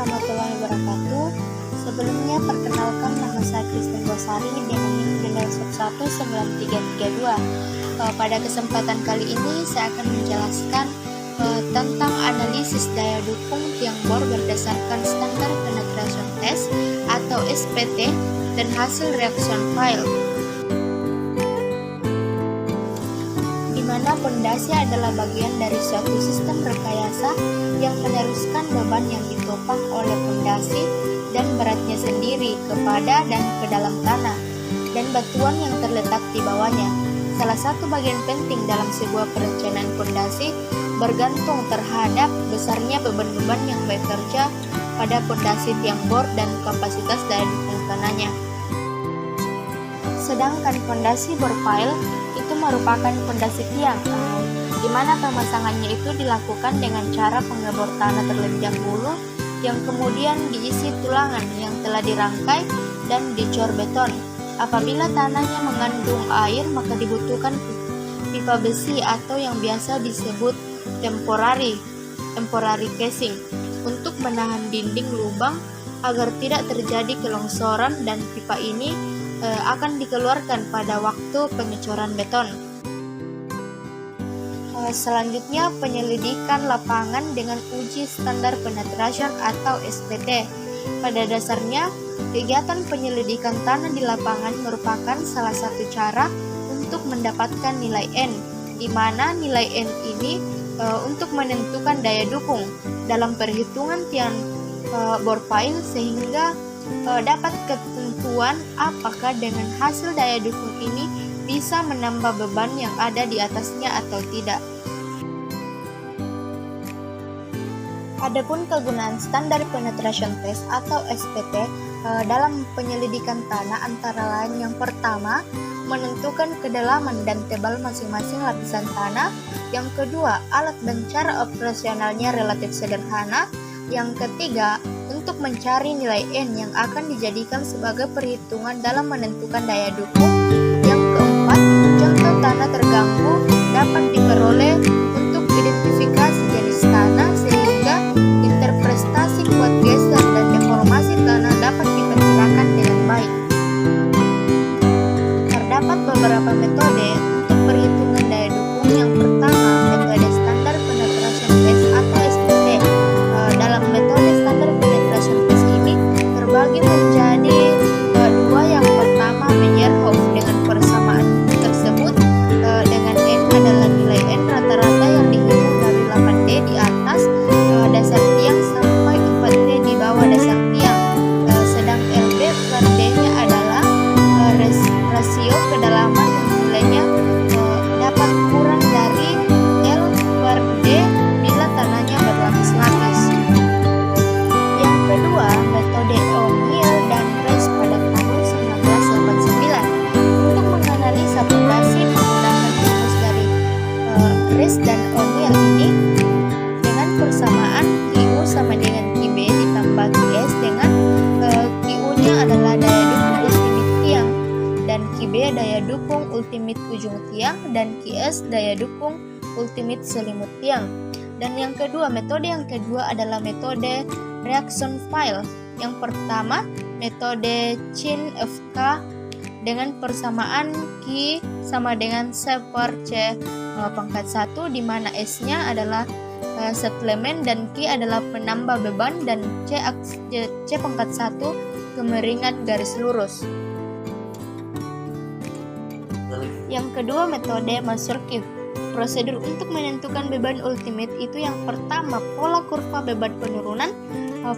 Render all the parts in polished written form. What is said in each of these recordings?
warahmatullahi wabarakatuh. Sebelumnya perkenalkan, nama saya Kristen Bosari dengan NIM 19332. Pada kesempatan kali ini saya akan menjelaskan tentang analisis daya dukung tiang bor berdasarkan standar penetration test atau SPT dan hasil reaction file. Di mana pondasi adalah bagian dari suatu sistem rekayasa yang meneruskan beban yang ditopang oleh pondasi dan beratnya sendiri kepada dan ke dalam tanah dan batuan yang terletak di bawahnya. Salah satu bagian penting dalam sebuah perencanaan pondasi bergantung terhadap besarnya beban-beban yang bekerja pada pondasi tiang bor dan kapasitas daya dukung tanahnya. Sedangkan pondasi bor pile itu merupakan pondasi tiang, di mana pemasangannya itu dilakukan dengan cara pengebor tanah terlebih dahulu, yang kemudian diisi tulangan yang telah dirangkai dan dicor beton. Apabila tanahnya mengandung air, maka dibutuhkan pipa besi atau yang biasa disebut temporary casing untuk menahan dinding lubang agar tidak terjadi kelongsoran, dan pipa ini akan dikeluarkan pada waktu pengecoran beton. Selanjutnya, penyelidikan lapangan dengan uji standar penetration atau SPT. Pada dasarnya, kegiatan penyelidikan tanah di lapangan merupakan salah satu cara untuk mendapatkan nilai N, di mana nilai N ini untuk menentukan daya dukung dalam perhitungan tiang bor pile, sehingga dapat ketentuan apakah dengan hasil daya dukung ini bisa menambah beban yang ada di atasnya atau tidak. Adapun kegunaan standar penetration test atau SPT dalam penyelidikan tanah antara lain: yang pertama, menentukan kedalaman dan tebal masing-masing lapisan tanah. Yang kedua, alat dan cara operasionalnya relatif sederhana. Yang ketiga, untuk mencari nilai N yang akan dijadikan sebagai perhitungan dalam menentukan daya dukung. Yang keempat, contoh tanah terganggu dapat diperoleh untuk identifikasi jenis tanah, sehingga interpretasi kuat geser dan deformasi tanah dapat diperkirakan dengan baik. Terdapat beberapa metode untuk perhitungan daya dukung. Yang pertama, metode standar penetration test atau SPT. Dalam metode standar penetration test ini terbagi menjadi dua. Yang pertama, Meyerhof dengan persamaan tersebut dengan N adalah nilai N rata-rata yang dihitung dari 8D di atas dasar tiang sampai 4D di bawah dasar tiang. Sedang LB per D-nya adalah rasio kedalaman yang nilainya dapat kurang dari L per D bila tanahnya berlapis-lapis. Yang kedua, metode O'Neill dan Reis pada tahun 1989 untuk menganalisa pondasi menggunakan rumus dari Reis dan O'Neill ini dengan persamaan QU sama dengan QB ditambah QS, dengan QU-nya adalah daya dukung ultimate tiang dan QB daya dukung ultimate ujung tiang dan QS daya dukung ultimate selimut tiang. Dan yang kedua, metode yang kedua adalah metode reaction file. Yang pertama, metode Chin FK dengan persamaan Q sama dengan C per C pangkat 1, di mana S-nya adalah settlement dan Q adalah penambah beban dan C pangkat 1 kemiringan garis lurus. Yang kedua, metode Mazurkiv. Prosedur untuk menentukan beban ultimate itu: yang pertama, pola kurva beban penurunan.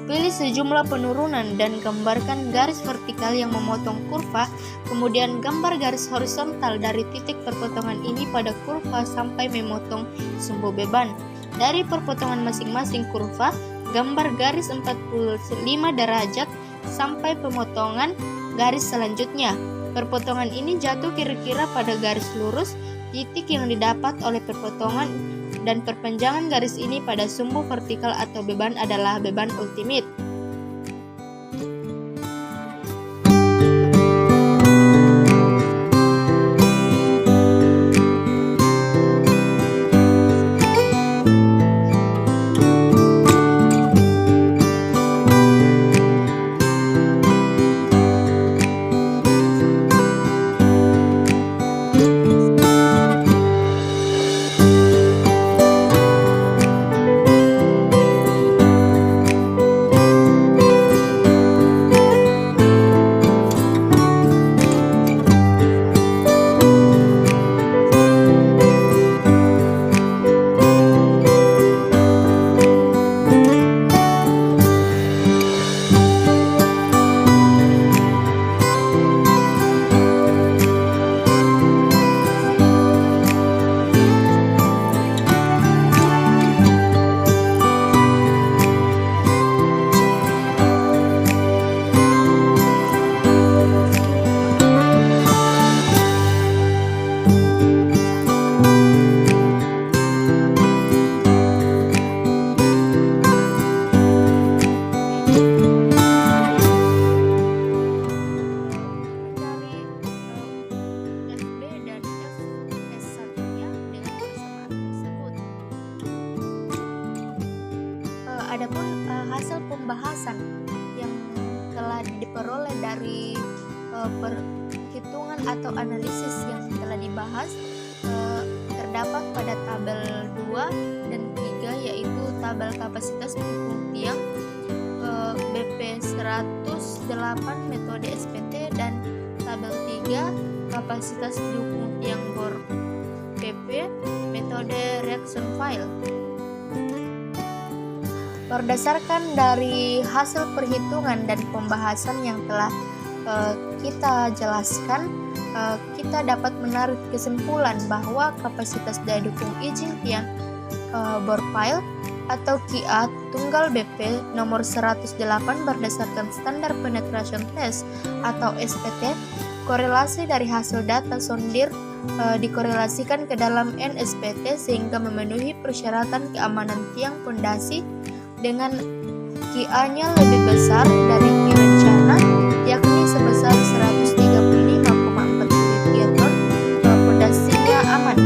Pilih sejumlah penurunan dan gambarkan garis vertikal yang memotong kurva, kemudian gambar garis horizontal dari titik perpotongan ini pada kurva sampai memotong sumbu beban. Dari perpotongan masing-masing kurva, gambar garis 45 derajat sampai pemotongan garis selanjutnya. Perpotongan ini jatuh kira-kira pada garis lurus. Titik yang didapat oleh perpotongan dan perpanjangan garis ini pada sumbu vertikal atau beban adalah beban ultimate. Adapun hasil pembahasan yang telah diperoleh dari perhitungan atau analisis yang telah dibahas terdapat pada tabel 2 dan 3, yaitu tabel kapasitas dukung tiang BP 108 metode SPT dan tabel 3 kapasitas dukung tiang bor PP metode reaction file. Berdasarkan dari hasil perhitungan dan pembahasan yang telah kita jelaskan, kita dapat menarik kesimpulan bahwa kapasitas daya dukung izin tiang bor pile atau KIA tunggal BP nomor 108 berdasarkan standar penetration test atau SPT, korelasi dari hasil data sondir dikorelasikan ke dalam NSPT sehingga memenuhi persyaratan keamanan tiang pondasi dengan KIA-nya lebih besar dari KI rencana, yakni sebesar 135,4 kN, pondasinya aman.